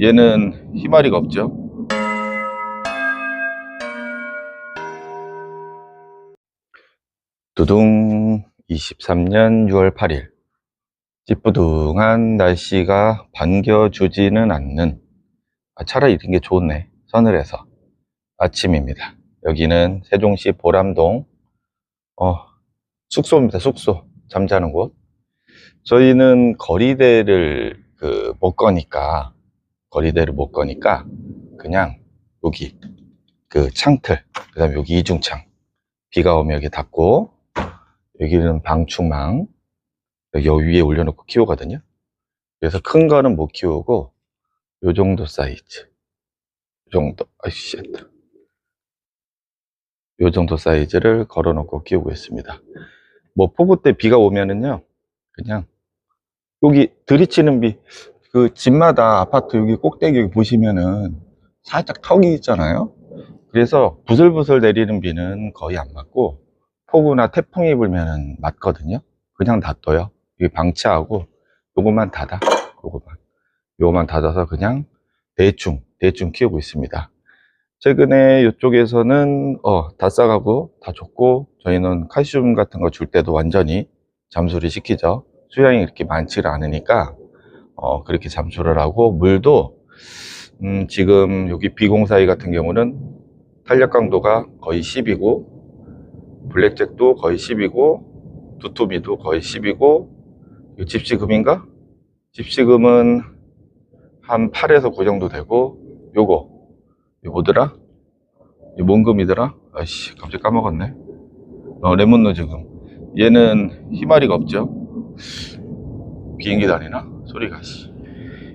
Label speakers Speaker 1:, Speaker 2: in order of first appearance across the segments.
Speaker 1: 얘는 희마리가 없죠. 두둥. 23년 6월 8일 찌뿌둥한 날씨가 반겨주지는 않는, 차라리 이런 게 좋네, 서늘해서. 아침입니다. 여기는 세종시 보람동 숙소입니다. 숙소, 잠자는 곳. 저희는 거리대를 못 거니까 그냥 여기 창틀, 그 다음에 여기 이중창, 비가 오면 여기 닫고, 여기는 방충망 여기 위에 올려놓고 키우거든요. 그래서 큰 거는 못 키우고 요 정도 사이즈, 요 정도 사이즈를 걸어놓고 키우고 있습니다. 뭐 폭우 때 비가 오면은요, 그냥 여기 들이치는 비, 집마다 아파트 여기 꼭대기 여기 보시면은 살짝 턱이 있잖아요. 그래서 부슬부슬 내리는 비는 거의 안 맞고, 폭우나 태풍이 불면은 맞거든요. 그냥 놔둬요. 여기 방치하고 요것만 요것만 닫아서 그냥 대충 키우고 있습니다. 최근에 이쪽에서는 다 싸가고 다 좋고, 저희는 칼슘 같은 거 줄 때도 완전히 잠수를 시키죠. 수량이 그렇게 많지가 않으니까 그렇게 잠수를 하고, 물도 지금 여기 비공사이 같은 경우는 탄력 강도가 거의 10이고, 블랙잭도 거의 10이고, 두툼이도 거의 10이고, 집시금인가? 집시금은 한 8에서 9 정도 되고, 요거 뭐더라? 뭔 금이더라? 아이씨, 갑자기 까먹었네. 레몬 노즈금. 얘는 희마리가 없죠. 비행기 다니나? 소리가.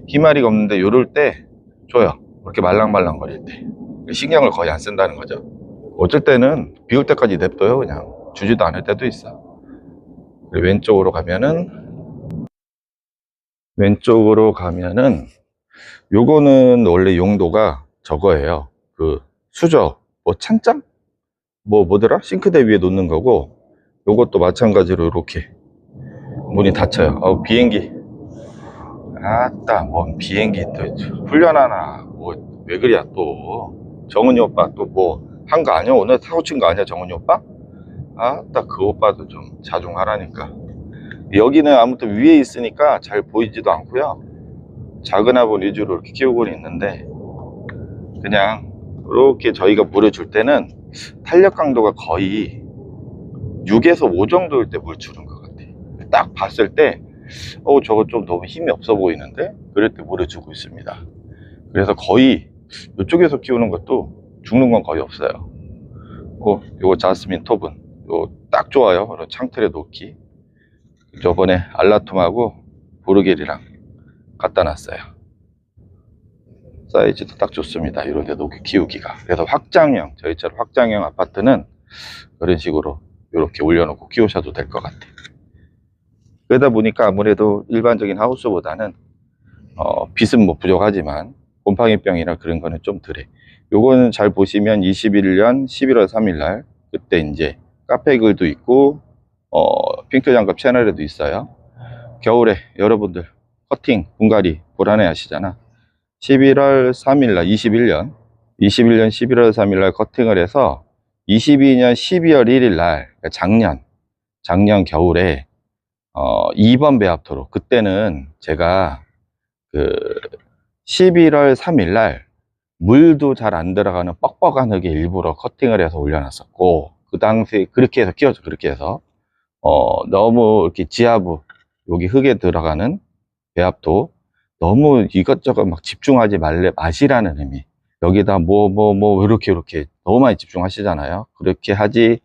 Speaker 1: 희마리가 없는데 요럴 때 줘요. 이렇게 말랑말랑 거릴 때. 신경을 거의 안 쓴다는 거죠. 어쩔 때는 비 올 때까지 냅둬요. 그냥 주지도 않을 때도 있어. 왼쪽으로 가면은 요거는 원래 용도가 저거예요. 수저, 찬장? 뭐더라? 싱크대 위에 놓는 거고, 요것도 마찬가지로 이렇게 문이 닫혀요. 비행기. 아따, 뭔 비행기 또 훈련하나. 왜 그래야 또. 정은이 오빠 또 한 거 아니야? 오늘 사고 친 거 아니야, 정은이 오빠? 아따, 그 오빠도 좀 자중하라니까. 여기는 아무튼 위에 있으니까 잘 보이지도 않고요. 작은 화분 위주로 이렇게 키우고는 있는데, 그냥 이렇게 저희가 물을 줄 때는 탄력 강도가 거의 6에서 5 정도일 때 물 주는 것 같아. 딱 봤을 때 저거 좀 너무 힘이 없어 보이는데, 그럴 때 물을 주고 있습니다. 그래서 거의 이쪽에서 키우는 것도 죽는 건 거의 없어요. 요거 자스민 톱은 딱 좋아요. 창틀에 놓기. 저번에 알라툼하고 보르게리랑 갖다 놨어요. 사이즈도 딱 좋습니다. 이런 데 놓기 키우기가. 그래서 저희처럼 확장형 아파트는 그런 식으로 이렇게 올려놓고 키우셔도 될 것 같아요. 그러다 보니까 아무래도 일반적인 하우스보다는 빛은 부족하지만 곰팡이병이나 그런 거는 좀 덜해. 요거는 잘 보시면 21년 11월 3일 날, 그때 이제 카페 글도 있고 핑크 장갑 채널에도 있어요. 겨울에 여러분들 커팅 분갈이 불안해 하시잖아. 11월 3일 날, 21년 11월 3일 날 커팅을 해서 22년 12월 1일 날, 그러니까 작년 겨울에 2번 배합토로, 그때는 제가 11월 3일 날 물도 잘 안 들어가는 뻑뻑한 흙에 일부러 커팅을 해서 올려놨었고, 그 당시에 그렇게 해서 키웠죠. 그렇게 해서 너무 이렇게 지하부 여기 흙에 들어가는 배합토 너무 이것저것 막 집중하지 마시라는 의미. 여기다 이렇게 너무 많이 집중하시잖아요. 그렇게 하지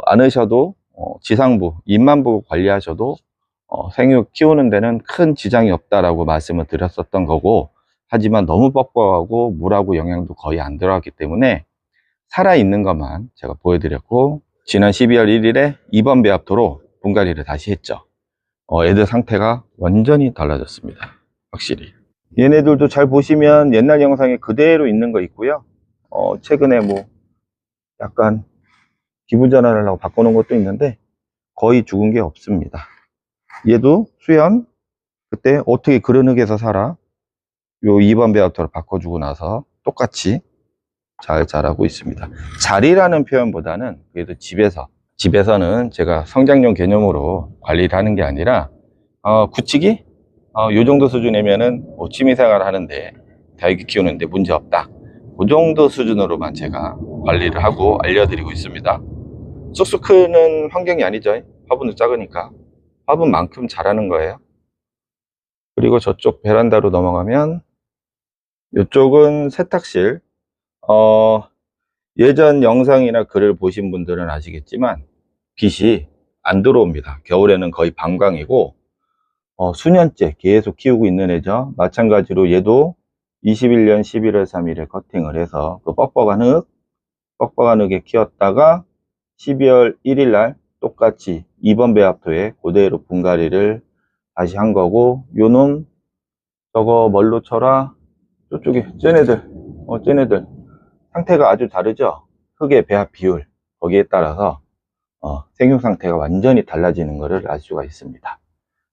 Speaker 1: 않으셔도 지상부, 잎만부 관리하셔도 생육 키우는 데는 큰 지장이 없다라고 말씀을 드렸었던 거고, 하지만 너무 뻑뻑하고 물하고 영양도 거의 안 들어갔기 때문에 살아있는 것만 제가 보여드렸고, 지난 12월 1일에 2번 배합토로 분갈이를 다시 했죠. 애들 상태가 완전히 달라졌습니다. 확실히. 얘네들도 잘 보시면 옛날 영상에 그대로 있는 거 있고요. 최근에 약간 기분 전환을 하려고 바꿔놓은 것도 있는데 거의 죽은 게 없습니다. 얘도 수연, 그때 어떻게 그런 흙에서 살아? 요 2번 배합토로 바꿔주고 나서 똑같이 잘 자라고 있습니다. 자리라는 표현보다는 그래도 집에서는 제가 성장용 개념으로 관리를 하는 게 아니라 굳히기 요 정도 수준이면은 뭐 취미생활 하는데 다육이 키우는데 문제 없다, 그 정도 수준으로만 제가 관리를 하고 알려드리고 있습니다. 쑥쑥 크는 환경이 아니죠. 화분도 작으니까 화분만큼 자라는 거예요. 그리고 저쪽 베란다로 넘어가면 이쪽은 세탁실. 예전 영상이나 글을 보신 분들은 아시겠지만 빛이 안 들어옵니다. 겨울에는 거의 반광이고 수년째 계속 키우고 있는 애죠. 마찬가지로 얘도 21년 11월 3일에 커팅을 해서 그 뻑뻑한 흙에 키웠다가 12월 1일 날 똑같이 2번 배합토에 그대로 분갈이를 다시 한 거고, 요놈 저거 뭘로 쳐라, 저쪽에 쟤네들 상태가 아주 다르죠. 흙의 배합 비율, 거기에 따라서 생육 상태가 완전히 달라지는 것을 알 수가 있습니다.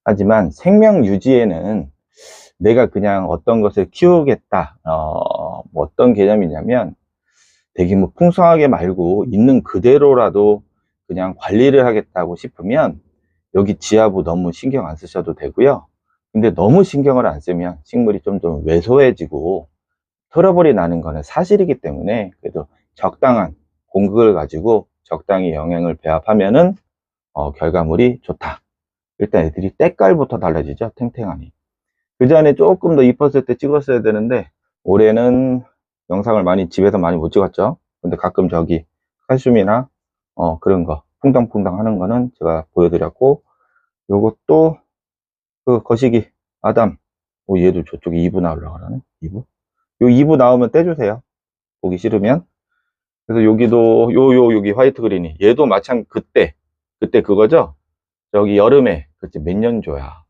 Speaker 1: 하지만 생명 유지에는 내가 그냥 어떤 것을 키우겠다, 뭐 어떤 개념이냐면 되게 뭐 풍성하게 말고 있는 그대로라도 그냥 관리를 하겠다고 싶으면 여기 지하부 너무 신경 안 쓰셔도 되고요. 근데 너무 신경을 안 쓰면 식물이 좀 왜소해지고 트러블이 나는 거는 사실이기 때문에 그래도 적당한 공급을 가지고 적당히 영양을 배합하면은 결과물이 좋다. 일단 애들이 때깔부터 달라지죠. 탱탱하니. 그 전에 조금 더 이뻤을 때 찍었어야 되는데 올해는 영상을 집에서 많이 못 찍었죠. 근데 가끔 저기 칼슘이나 그런 거 퐁당퐁당 하는 거는 제가 보여드렸고, 요것도 그 거시기 아담, 얘도 저쪽에 2부 나오려고 그러네. 2부, 요 2부 나오면 떼주세요, 보기 싫으면. 그래서 여기도 여기 화이트 그린이, 얘도 마찬 그때 그거죠. 저기 여름에 그때 몇 년도야,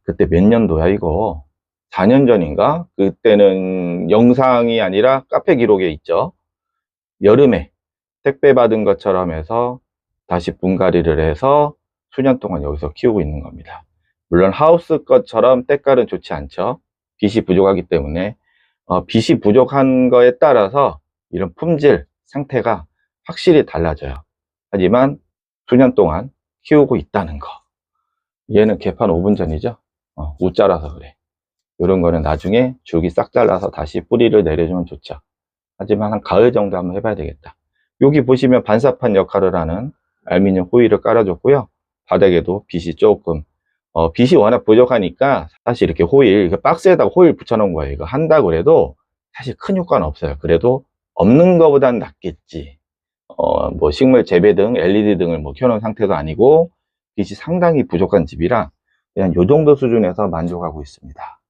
Speaker 1: 그때 몇 년도야 이거, 4년 전인가? 그때는 영상이 아니라 카페 기록에 있죠. 여름에 택배 받은 것처럼 해서 다시 분갈이를 해서 수년 동안 여기서 키우고 있는 겁니다. 물론 하우스 것처럼 때깔은 좋지 않죠. 빛이 부족하기 때문에 빛이 부족한 거에 따라서 이런 품질, 상태가 확실히 달라져요. 하지만 수년 동안 키우고 있다는 거. 얘는 개판 5분 전이죠. 우짜라서 그래. 이런 거는 나중에 줄기 싹 잘라서 다시 뿌리를 내려주면 좋죠. 하지만 한 가을 정도 한번 해봐야 되겠다. 여기 보시면 반사판 역할을 하는 알루미늄 호일을 깔아줬고요. 바닥에도 빛이 조금 빛이 워낙 부족하니까 사실 이렇게 호일, 박스에다가 호일 붙여놓은 거예요. 이거 한다고 해도 사실 큰 효과는 없어요. 그래도 없는 것보단 낫겠지. 뭐 식물 재배 등 LED 등을 뭐 켜놓은 상태도 아니고 빛이 상당히 부족한 집이라 그냥 요 정도 수준에서 만족하고 있습니다.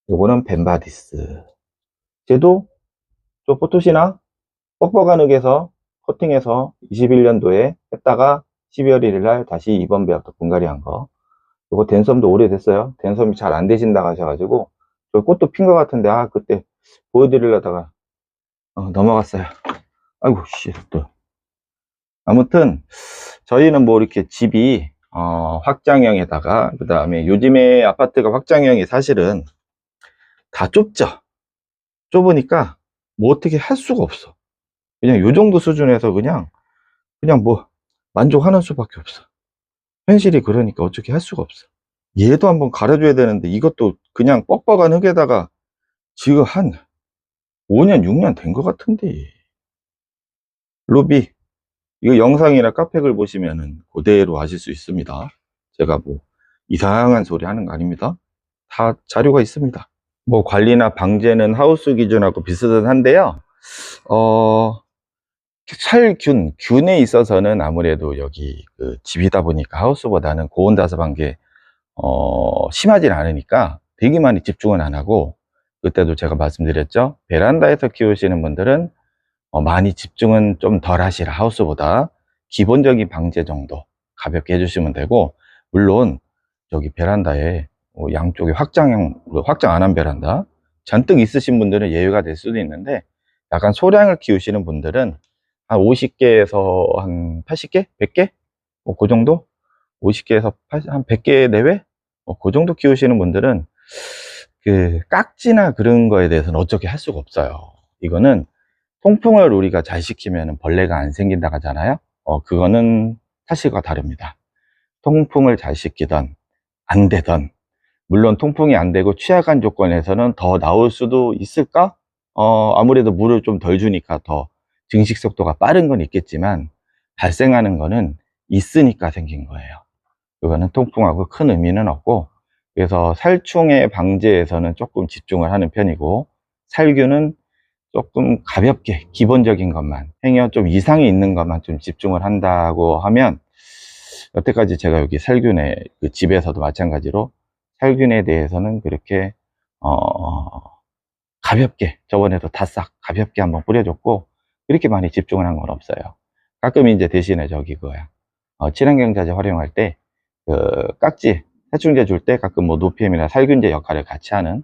Speaker 1: 요거는 벤바디스. 쟤도 저 포토시나 뻑뻑한 흙에서 커팅해서 21년도에 했다가 12월 1일 날 다시 2번 배합토 분갈이 한 거. 요거 댄섬도 오래됐어요. 댄섬이 잘 안 되신다고 하셔가지고 저 꽃도 핀 것 같은데 그때 보여드리려다가 넘어갔어요. 아이고 씨. 또 아무튼 저희는 뭐 이렇게 집이 확장형에다가, 그 다음에 요즘에 아파트가 확장형이 사실은 다 좁죠. 좁으니까 뭐 어떻게 할 수가 없어. 그냥 요 정도 수준에서 그냥 뭐 만족하는 수밖에 없어. 현실이 그러니까 어떻게 할 수가 없어. 얘도 한번 갈아줘야 되는데 이것도 그냥 뻑뻑한 흙에다가 지금 한 5년 6년 된 것 같은데. 루비, 이거 영상이나 카페글 보시면은 그대로 아실 수 있습니다. 제가 뭐 이상한 소리 하는 거 아닙니다. 다 자료가 있습니다. 뭐 관리나 방제는 하우스 기준하고 비슷한데요. 균에 있어서는 아무래도 여기 그 집이다 보니까 하우스보다는 고온다습한 게 심하진 않으니까 되게 많이 집중은 안 하고, 그때도 제가 말씀드렸죠. 베란다에서 키우시는 분들은 많이 집중은 좀 덜 하시라. 하우스보다 기본적인 방제 정도 가볍게 해주시면 되고, 물론 여기 베란다에 양쪽에 확장 안 한 베란다 잔뜩 있으신 분들은 예외가 될 수도 있는데, 약간 소량을 키우시는 분들은 한 50개에서 한 80개? 100개? 그 정도? 50개에서 한 100개 내외? 그 정도 키우시는 분들은 그 깍지나 그런 거에 대해서는 어떻게 할 수가 없어요. 이거는 통풍을 우리가 잘 시키면 벌레가 안 생긴다고 하잖아요. 그거는 사실과 다릅니다. 통풍을 잘 시키던 안 되던, 물론 통풍이 안 되고 취약한 조건에서는 더 나올 수도 있을까? 아무래도 물을 좀 덜 주니까 더 증식 속도가 빠른 건 있겠지만 발생하는 거는 있으니까 생긴 거예요. 그거는 통풍하고 큰 의미는 없고, 그래서 살충의 방제에서는 조금 집중을 하는 편이고, 살균은 조금 가볍게 기본적인 것만, 행여 좀 이상이 있는 것만 좀 집중을 한다고 하면, 여태까지 제가 여기 살균에 그 집에서도 마찬가지로 살균에 대해서는 그렇게 가볍게, 저번에도 다 싹 가볍게 한번 뿌려줬고 그렇게 많이 집중을 한 건 없어요. 가끔 이제 대신에 저기 그거야, 친환경자재 활용할 때 그 깍지 살충제 줄 때 가끔 뭐 노피엠이나 살균제 역할을 같이 하는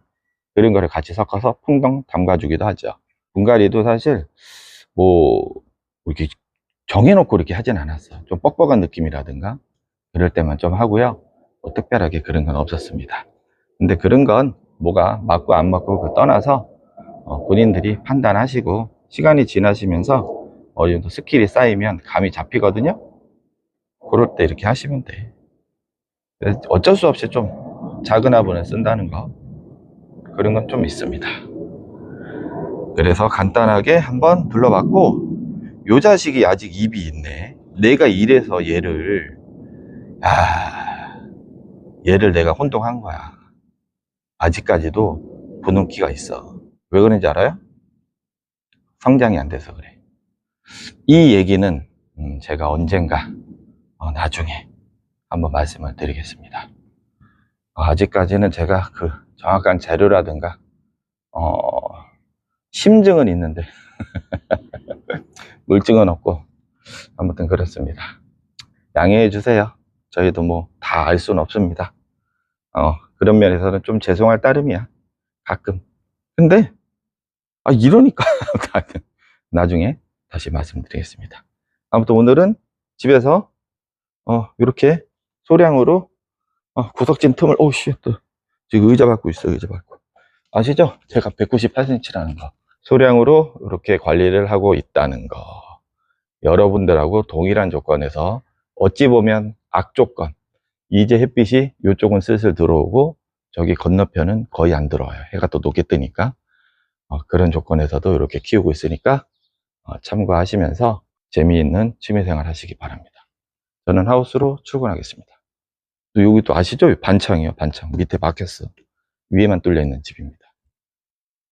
Speaker 1: 그런 거를 같이 섞어서 풍덩 담가주기도 하죠. 분갈이도 사실 뭐 이렇게 정해놓고 이렇게 하진 않았어. 좀 뻑뻑한 느낌이라든가 그럴 때만 좀 하고요. 뭐 특별하게 그런 건 없었습니다. 근데 그런 건 뭐가 맞고 안 맞고 그 떠나서 본인들이 판단하시고 시간이 지나시면서 어느 정도 스킬이 쌓이면 감이 잡히거든요. 그럴 때 이렇게 하시면 돼. 그래서 어쩔 수 없이 좀 작은 화분을 쓴다는 거, 그런 건 좀 있습니다. 그래서 간단하게 한번 둘러봤고, 요 자식이 아직 입이 있네. 내가 이래서 얘를 내가 혼동한 거야. 아직까지도 분홍기가 있어. 왜 그런지 알아요? 성장이 안 돼서 그래. 이 얘기는 제가 언젠가 나중에 한번 말씀을 드리겠습니다. 아직까지는 제가 그 정확한 재료라든가 심증은 있는데 물증은 없고, 아무튼 그렇습니다. 양해해 주세요. 저희도 뭐 다 알 수는 없습니다. 그런 면에서는 좀 죄송할 따름이야, 가끔. 근데 이러니까 나중에 다시 말씀드리겠습니다. 아무튼 오늘은 집에서 이렇게 소량으로 구석진 틈을, 또 지금 의자 밟고 있어요. 의자 밟고 아시죠? 제가 198cm라는 거, 소량으로 이렇게 관리를 하고 있다는 거, 여러분들하고 동일한 조건에서, 어찌 보면 악조건, 이제 햇빛이 이쪽은 슬슬 들어오고 저기 건너편은 거의 안 들어와요. 해가 또 높게 뜨니까. 그런 조건에서도 이렇게 키우고 있으니까 참고하시면서 재미있는 취미생활 하시기 바랍니다. 저는 하우스로 출근하겠습니다. 또 여기 또 아시죠? 반창이에요. 반창 밑에 막혔어. 위에만 뚫려 있는 집입니다.